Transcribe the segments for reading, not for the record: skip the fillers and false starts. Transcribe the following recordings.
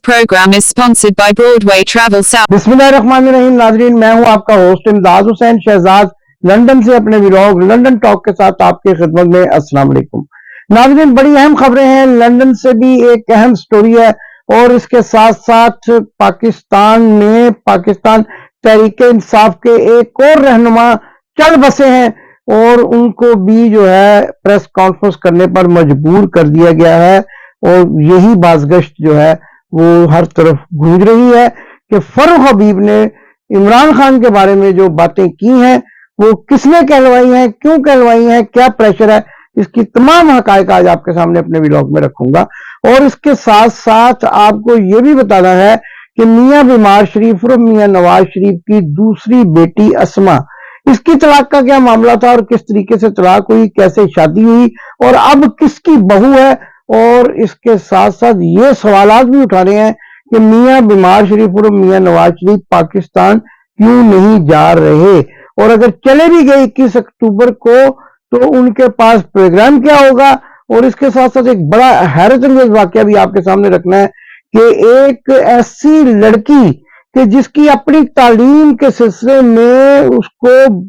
program is sponsored by Broadway Travel South. बिस्मिल्लाहिर्रहमानिर्रहीम। नाजरीन, मैं हूं आपका होस्ट इमदाद हुसैन शहजाद, लंदन से अपने व्लॉग लंदन टॉक के साथ आपके खिदमत में। अस्सलाम वालेकुम नाजरीन, बड़ी अहम खबरें हैं। लंदन से भी एक अहम स्टोरी है और इसके साथ साथ पाकिस्तान तहरीक इंसाफ के एक और रहनुमा चल बसे हैं और उनको भी जो है प्रेस कॉन्फ्रेंस करने पर मजबूर कर दिया गया है। और यही बाज़गश्त जो है वो हर तरफ गूंज रही है कि फरूख हबीब ने इमरान खान के बारे में जो बातें की हैं वो किसने कहलवाई हैं, क्यों कहलवाई हैं, क्या प्रेशर है, इसकी तमाम हकायक आज आपके सामने अपने व्लॉग में रखूंगा। और इसके साथ साथ आपको ये भी बताना है कि मियां बीमार शरीफ और मियां नवाज शरीफ की दूसरी बेटी अस्मा, इसकी तलाक का क्या मामला था और किस तरीके से तलाक हुई, कैसे शादी हुई और अब किसकी बहू है। और इसके साथ साथ ये सवालात भी उठा रहे हैं कि मियां बीमार शरीफ और मियां नवाज शरीफ पाकिस्तान क्यों नहीं जा रहे, और अगर चले भी गए 21 अक्टूबर को तो उनके पास प्रोग्राम क्या होगा। और इसके साथ साथ एक बड़ा हैरत अंगेज वाकया भी आपके सामने रखना है कि एक ऐसी लड़की कि जिसकी अपनी तालीम के सिलसिले में उसको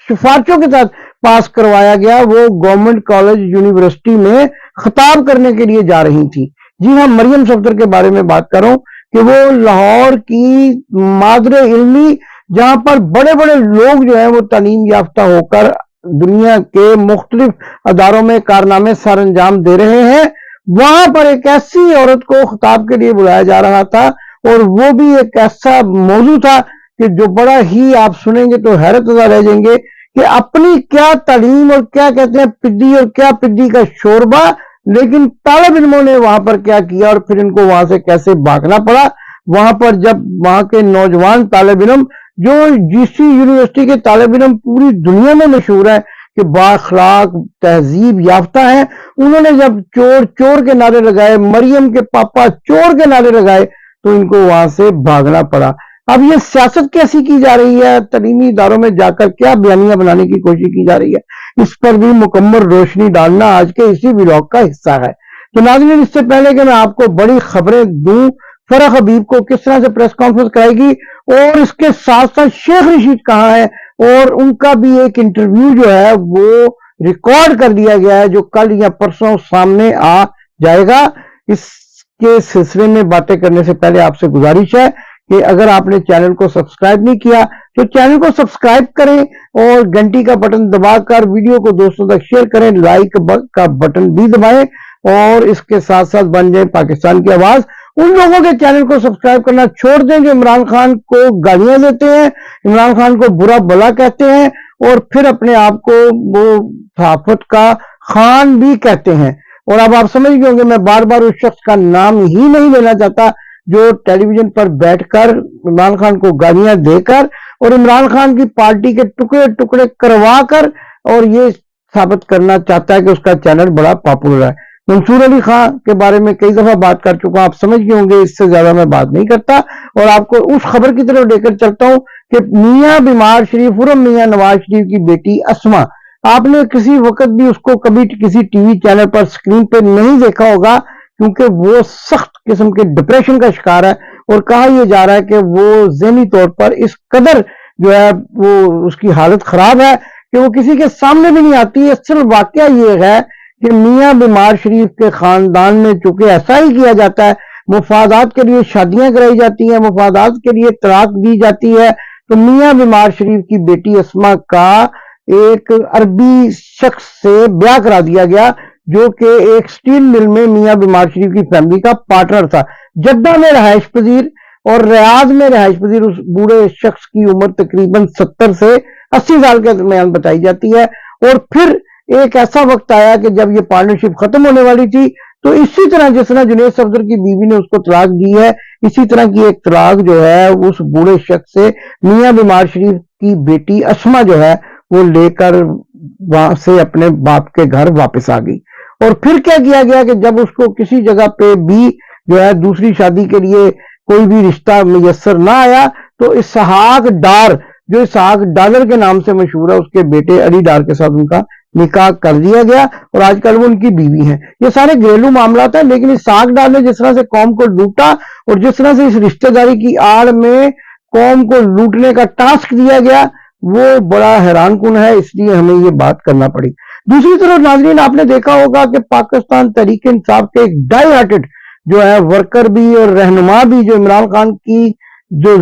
सिफारिशों के साथ पास करवाया गया, वो गवर्नमेंट कॉलेज यूनिवर्सिटी में खिताब करने के लिए जा रही थी। जी हाँ, मरियम सफदर के बारे में बात कर रहा हूं कि वो लाहौर की मादरे इल्मी, जहां पर बड़े बड़े लोग जो है वो तालीम याफ्ता होकर दुनिया के मुख्तलिफ अदारों में कारनामे सर अंजाम दे रहे हैं, वहां पर एक ऐसी औरत को खिताब के लिए बुलाया जा रहा था। और वो भी एक ऐसा मौजू था कि जो बड़ा ही आप सुनेंगे तो हैरत रह जाएंगे कि अपनी क्या तालीम और क्या कहते हैं पिद्दी और क्या पिद्दी का शोरबा, लेकिन तालिब इल्मों ने वहां पर क्या किया और फिर इनको वहां से कैसे भागना पड़ा। वहां पर जब वहां के नौजवान तालिब इल्म, जो जीसी यूनिवर्सिटी के तालिब इल्म पूरी दुनिया में मशहूर है कि बाअखलाक तहजीब याफ्ता है, उन्होंने जब चोर चोर के नारे लगाए, मरियम के पापा चोर के नारे लगाए, तो इनको वहां से भागना पड़ा। अब ये सियासत कैसी की जा रही है, तलीमी इदारों में जाकर क्या बयानियां बनाने की कोशिश की जा रही है, इस पर भी मुकम्मल रोशनी डालना आज के इसी व्लॉग का हिस्सा है। तो नाज़रीन, इससे पहले कि मैं आपको बड़ी खबरें दूं, फरूख हबीब को किस तरह से प्रेस कॉन्फ्रेंस कराएगी और इसके साथ साथ शेख रशीद कहां है, और उनका भी एक इंटरव्यू जो है वो रिकॉर्ड कर दिया गया है जो कल या परसों सामने आ जाएगा। इसके सिलसिले में बातें करने से पहले आपसे गुजारिश है कि अगर आपने चैनल को सब्सक्राइब नहीं किया तो चैनल को सब्सक्राइब करें और घंटी का बटन दबाकर वीडियो को दोस्तों तक शेयर करें, लाइक का बटन भी दबाएं और इसके साथ साथ बन जाए पाकिस्तान की आवाज। उन लोगों के चैनल को सब्सक्राइब करना छोड़ दें जो इमरान खान को गालियां देते हैं, इमरान खान को बुरा भला कहते हैं और फिर अपने आप को वो सहाफत का खान भी कहते हैं। और अब आप समझ गए होंगे मैं बार बार उस शख्स का नाम ही नहीं लेना चाहता जो टेलीविजन पर बैठकर इमरान खान को गालियां देकर और इमरान खान की पार्टी के टुकड़े टुकड़े करवा कर और ये साबित करना चाहता है कि उसका चैनल बड़ा पॉपुलर है। मंसूर अली खान के बारे में कई दफा बात कर चुका, आप समझ गए होंगे, इससे ज्यादा मैं बात नहीं करता और आपको उस खबर की तरफ लेकर चलता हूं कि मियां बीमार शरीफ और मियां नवाज शरीफ की बेटी अस्मा, आपने किसी वक्त भी उसको कभी किसी टीवी चैनल पर स्क्रीन पर नहीं देखा होगा क्योंकि वो सख्त किस्म के डिप्रेशन का शिकार है। और कहा यह जा रहा है कि वो ज़हनी तौर पर इस कदर जो है वो उसकी हालत खराब है कि वो किसी के सामने भी नहीं आती। असल वाकया ये है कि मियां बीमार शरीफ के खानदान में चूंकि ऐसा ही किया जाता है, मुफादात के लिए शादियां कराई जाती हैं, मुफादात के लिए तलाक दी जाती है, तो मियां बीमार शरीफ की बेटी अस्मा का एक अरबी शख्स से ब्याह करा दिया गया जो कि एक स्टील मिल में मियां बीमार शरीफ की फैमिली का पार्टनर था। जद्दा में रहायश पजीर और रियाद में रहायश पजीर उस बूढ़े शख्स की उम्र तकरीबन 70 से 80 साल के दरमियान बताई जाती है। और फिर एक ऐसा वक्त आया कि जब ये पार्टनरशिप खत्म होने वाली थी तो इसी तरह जिस तरह जुनैद सफदर की बीवी ने उसको तलाक दी है, इसी तरह की एक तलाक जो है उस बूढ़े शख्स से मियां बीमार शरीफ की बेटी अस्मा जो है वो लेकर वहां से अपने बाप के घर वापस आ गई। और फिर क्या किया गया कि जब उसको किसी जगह पे भी जो है दूसरी शादी के लिए कोई भी रिश्ता मुयस्सर ना आया तो इसहाक डार, जो इसहाक डॉलर के नाम से मशहूर है, उसके बेटे अली डार के साथ उनका निकाह कर दिया गया और आजकल वो उनकी बीवी हैं। ये सारे घरेलू मामला था, लेकिन इसहाक डार ने जिस तरह से कौम को लूटा اور جس طرح سے اس رشتہ داری کی آڑ میں قوم کو لوٹنے کا ٹاسک دیا گیا وہ بڑا حیران کن ہے، اس لیے ہمیں یہ بات کرنا پڑی۔ دوسری طرف ناظرین آپ نے دیکھا ہوگا کہ پاکستان تحریک انصاف کے ایک ڈائی ہارٹڈ جو ہے ورکر بھی اور رہنما بھی جو عمران خان کی جو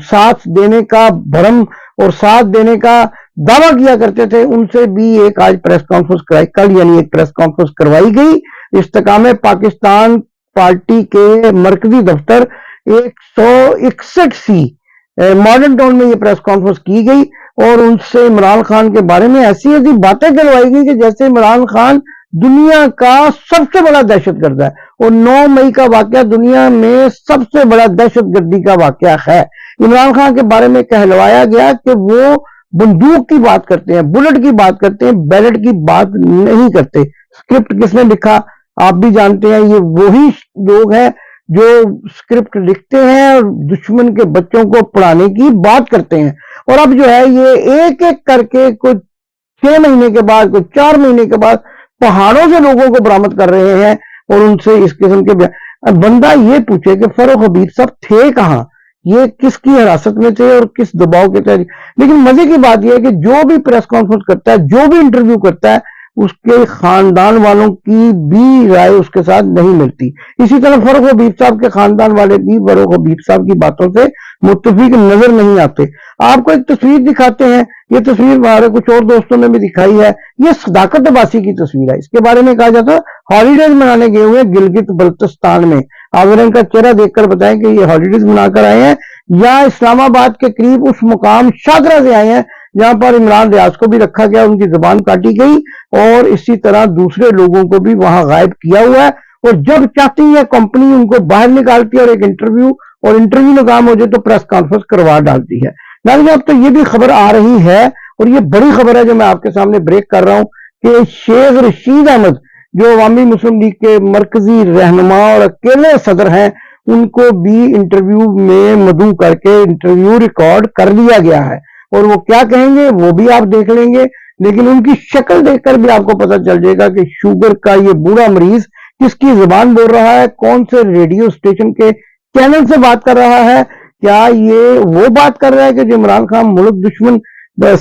ساتھ دینے کا بھرم اور ساتھ دینے کا دعویٰ کیا کرتے تھے، ان سے بھی ایک آج پریس کانفرنس کرائی، کل یعنی ایک پریس کانفرنس کروائی گئی۔ استحکام پاکستان پارٹی کے مرکزی دفتر 161 سی ماڈرن ٹاؤن میں یہ پریس کانفرنس کی گئی اور ان سے عمران خان کے بارے میں ایسی ایسی باتیں کروائی گئی کہ جیسے عمران خان دنیا کا سب سے بڑا دہشت گرد ہے، اور 9 مئی کا واقعہ دنیا میں سب سے بڑا دہشت گردی کا واقعہ ہے۔ عمران خان کے بارے میں کہلوایا گیا کہ وہ بندوق کی بات کرتے ہیں، بلٹ کی بات کرتے ہیں، بیلٹ کی بات نہیں کرتے۔ اسکرپٹ کس نے لکھا آپ بھی جانتے ہیں، یہ وہی لوگ ہیں جو اسکرپٹ لکھتے ہیں اور دشمن کے بچوں کو پڑھانے کی بات کرتے ہیں، اور اب جو ہے یہ ایک ایک کر کے کچھ 6 مہینے کے بعد، کچھ 4 مہینے کے بعد پہاڑوں سے لوگوں کو برآمد کر رہے ہیں اور ان سے اس قسم کے بندہ یہ پوچھے کہ فاروق حبیب صاحب تھے کہاں، یہ کس کی حراست میں تھے اور کس دباؤ کے تحت۔ لیکن مزے کی بات یہ ہے کہ جو بھی پریس کانفرنس کرتا ہے، جو بھی انٹرویو کرتا ہے، اس کے خاندان والوں کی بھی رائے اس کے ساتھ نہیں ملتی۔ اسی طرح فاروق حبیب صاحب کے خاندان والے بھی فاروق حبیب صاحب کی باتوں سے متفق نظر نہیں آتے۔ آپ کو ایک تصویر دکھاتے ہیں، یہ تصویر ہمارے کچھ اور دوستوں نے بھی دکھائی ہے، یہ صداقت عباسی کی تصویر ہے۔ اس کے بارے میں کہا جاتا ہے ہالیڈیز منانے گئے ہوئے گلگت بلتستان میں۔ آپ ان کا چہرہ دیکھ کر بتائیں کہ یہ ہالیڈیز منا کر آئے ہیں یا اسلام آباد کے قریب اس مقام شاہدرہ سے آئے ہیں جہاں پر عمران ریاض کو بھی رکھا گیا، ان کی زبان کاٹی گئی اور اسی طرح دوسرے لوگوں کو بھی وہاں غائب کیا ہوا ہے، اور جب چاہتی ہے کمپنی ان کو باہر نکالتی ہے اور ایک انٹرویو ناکام ہو جائے تو پریس کانفرنس کروا ڈالتی ہے۔ لیکن اب تو یہ بھی خبر آ رہی ہے اور یہ بڑی خبر ہے جو میں آپ کے سامنے بریک کر رہا ہوں کہ شیخ رشید احمد جو عوامی مسلم لیگ کے مرکزی رہنما اور اکیلے صدر ہیں، ان کو بھی انٹرویو میں مدعو کر کے انٹرویو ریکارڈ کر لیا گیا ہے، اور وہ کیا کہیں گے وہ بھی آپ دیکھ لیں گے، لیکن ان کی شکل دیکھ کر بھی آپ کو پتہ چل جائے گا کہ شوگر کا یہ بوڑھا مریض کس کی زبان بول رہا ہے، کون سے ریڈیو اسٹیشن کے چینل سے بات کر رہا ہے، کیا یہ وہ بات کر رہا ہے کہ جو عمران خان ملک دشمن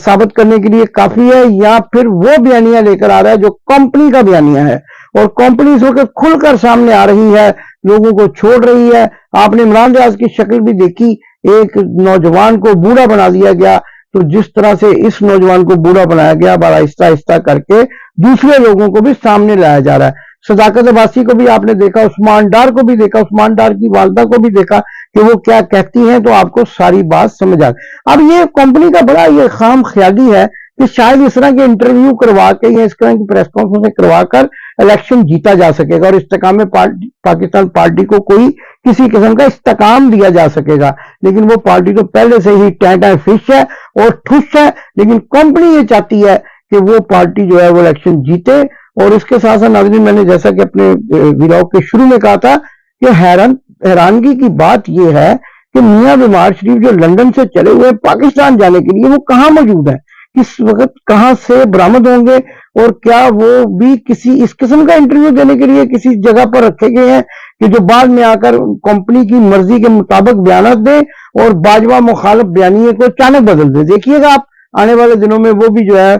ثابت کرنے کے لیے کافی ہے، یا پھر وہ بیانیہ لے کر آ رہا ہے جو کمپنی کا بیانیہ ہے، اور کمپنی اس وقت کھل کر سامنے آ رہی ہے، لوگوں کو چھوڑ رہی ہے۔ آپ نے عمران ریاض کی شکل بھی دیکھی، ایک نوجوان کو بوڑھا بنا دیا گیا، تو جس طرح سے اس نوجوان کو بوڑھا بنایا گیا اب آہستہ آہستہ کر کے دوسرے لوگوں کو بھی سامنے لایا جا رہا ہے۔ صداقت عباسی کو بھی آپ نے دیکھا، عثمان ڈار کو بھی دیکھا، عثمان ڈار کی والدہ کو بھی دیکھا کہ وہ کیا کہتی ہیں، تو آپ کو ساری بات سمجھ آ گئی۔ اب یہ کمپنی کا بڑا یہ خام خیالی ہے کہ شاید اس طرح کے انٹرویو کروا کے یا اس طرح کی پریس کانفرنس کروا کر الیکشن جیتا جا سکے گا اور استحکام پاکستان پارٹی کو کوئی کسی قسم کا استحکام دیا جا سکے گا، لیکن وہ پارٹی تو پہلے سے ہی ٹائم فش ہے اور ٹھس ہے، لیکن کمپنی یہ چاہتی ہے کہ وہ پارٹی جو ہے وہ الیکشن جیتے۔ اور اس کے ساتھ ساتھ ناظرین میں نے جیسا کہ اپنے ویلاگ کے شروع میں کہا تھا کہ حیرانگی کی بات یہ ہے کہ میاں بیمار شریف جو لندن سے چلے ہوئے پاکستان جانے کے لیے وہ کہاں موجود ہیں، کس وقت کہاں سے برآمد ہوں گے، اور کیا وہ بھی کسی اس قسم کا انٹرویو دینے کے لیے کسی جگہ پر رکھے گئے ہیں کہ جو بعد میں آ کر کمپنی کی مرضی کے مطابق بیانات دیں اور باجوہ مخالف بیانیے کو اچانک بدل دیں۔ دیکھیے گا آپ آنے والے دنوں میں وہ بھی جو ہے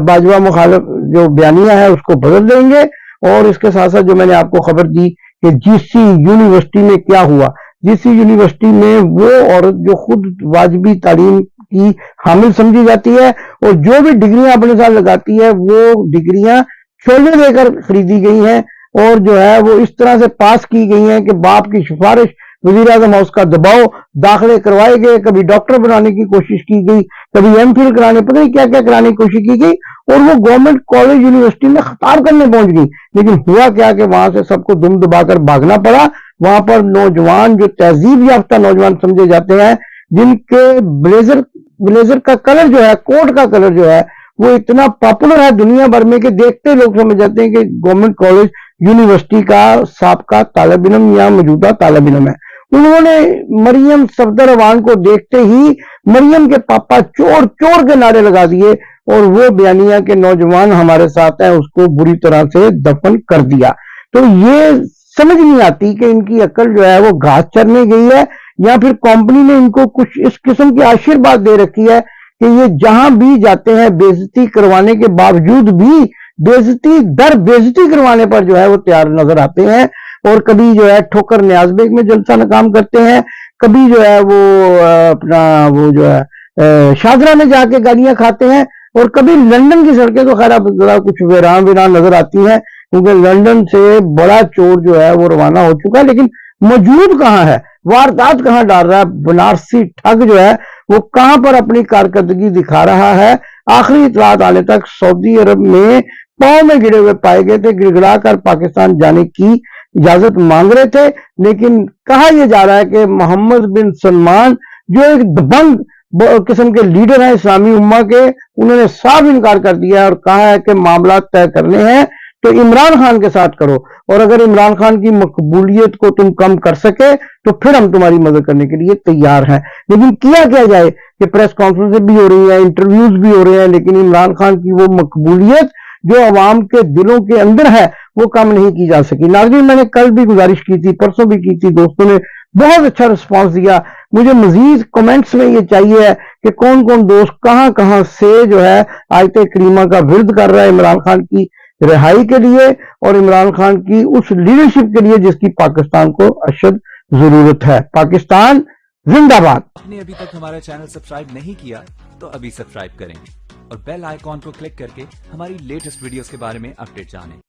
باجوہ مخالف جو بیانیہ ہے اس کو بدل دیں گے۔ اور اس کے ساتھ ساتھ جو میں نے آپ کو خبر دی کہ جی سی یونیورسٹی میں کیا ہوا، جی سی یونیورسٹی میں وہ عورت جو خود واجبی تعلیم کی حامل سمجھی جاتی ہے اور جو بھی ڈگریاں اپنے ساتھ لگاتی ہے وہ ڈگریاں چھوڑنے دے کر خریدی گئی ہیں، اور جو ہے وہ اس طرح سے پاس کی گئی ہیں کہ باپ کی سفارش، وزیر اعظم ہاؤس کا دباؤ، داخلے کروائے گئے، کبھی ڈاکٹر بنانے کی کوشش کی گئی، کبھی ایم فل کرانے، پتہ نہیں کیا کیا کرانے کی کوشش کی گئی، اور وہ گورنمنٹ کالج یونیورسٹی میں خطاب کرنے پہنچ گئی، لیکن ہوا کیا کہ وہاں سے سب کو دم دبا کر بھاگنا پڑا۔ وہاں پر نوجوان جو تہذیب یافتہ نوجوان سمجھے جاتے ہیں، جن کے بلیزر کا کلر جو ہے، کوٹ کا کلر جو ہے وہ اتنا پاپولر ہے دنیا بھر میں کہ دیکھتے لوگ سمجھ جاتے ہیں کہ گورنمنٹ کالج یونیورسٹی کا سابقہ طالب علم یا موجودہ طالب علم ہے۔ انہوں نے مریم صفدر اعوان کو دیکھتے ہی مریم کے پاپا چور چور کے نعرے لگا دیے اور وہ بیانیہ کے نوجوان ہمارے ساتھ ہیں اس کو بری طرح سے دفن کر دیا۔ تو یہ समझ नहीं आती कि इनकी अकल जो है वो घास चरने गई है या फिर कंपनी ने इनको कुछ इस किस्म की आशीर्वाद दे रखी है कि ये जहां भी जाते हैं बेइज्जती करवाने के बावजूद भी बेइज्जती दर बेइज्जती करवाने पर जो है वो तैयार नजर आते हैं। और कभी जो है ठोकर न्याज बेग में जलसा नाकाम करते हैं, कभी जो है वो अपना वो जो है शादरा में जाके गालियां खाते हैं, और कभी लंदन की सड़कें तो खैर अब जरा कुछ वीरान वीरान नजर आती हैं क्योंकि लंदन से बड़ा चोर जो है वो रवाना हो चुका है, लेकिन मौजूद कहां है, वारदात कहां डाल रहा है, बनारसी ठग जो है वो कहां पर अपनी कारकर्दगी दिखा रहा है। आखिरी इतलात आने तक सऊदी अरब में पांव में गिरे हुए पाए गए थे, गिड़गिड़ा कर पाकिस्तान जाने की इजाजत मांग रहे थे, लेकिन कहा यह जा रहा है कि मोहम्मद बिन सलमान जो एक दबंग किस्म के लीडर हैं इस्लामी उम्मा के, उन्होंने साफ इनकार कर दिया और कहा है कि मामला तय करने हैं तो इमरान खान के साथ करो, और अगर इमरान खान की मकबूलियत को तुम कम कर सके तो फिर हम तुम्हारी मदद करने के लिए तैयार हैं। लेकिन किया क्या जाए कि प्रेस कॉन्फ्रेंस भी हो रही है, इंटरव्यूज भी हो रहे हैं, लेकिन इमरान खान की वो मकबूलियत जो अवाम के दिलों के अंदर है वो कम नहीं की जा सकी। नाज़रीन, मैंने कल भी गुजारिश की थी, परसों भी की थी, दोस्तों ने बहुत अच्छा रिस्पांस दिया। मुझे मजीद कमेंट्स में ये चाहिए है कि कौन कौन दोस्त कहां कहां से जो है आयत करीमा का विरोध कर रहा है इमरान खान की रिहाई के लिए और इमरान खान की उस लीडरशिप के लिए जिसकी पाकिस्तान को अशद जरूरत है। पाकिस्तान जिंदाबाद। आपने अभी तक हमारा चैनल सब्सक्राइब नहीं किया तो अभी सब्सक्राइब करें और बेल आइकॉन को क्लिक करके हमारी लेटेस्ट वीडियोस के बारे में अपडेट जानें।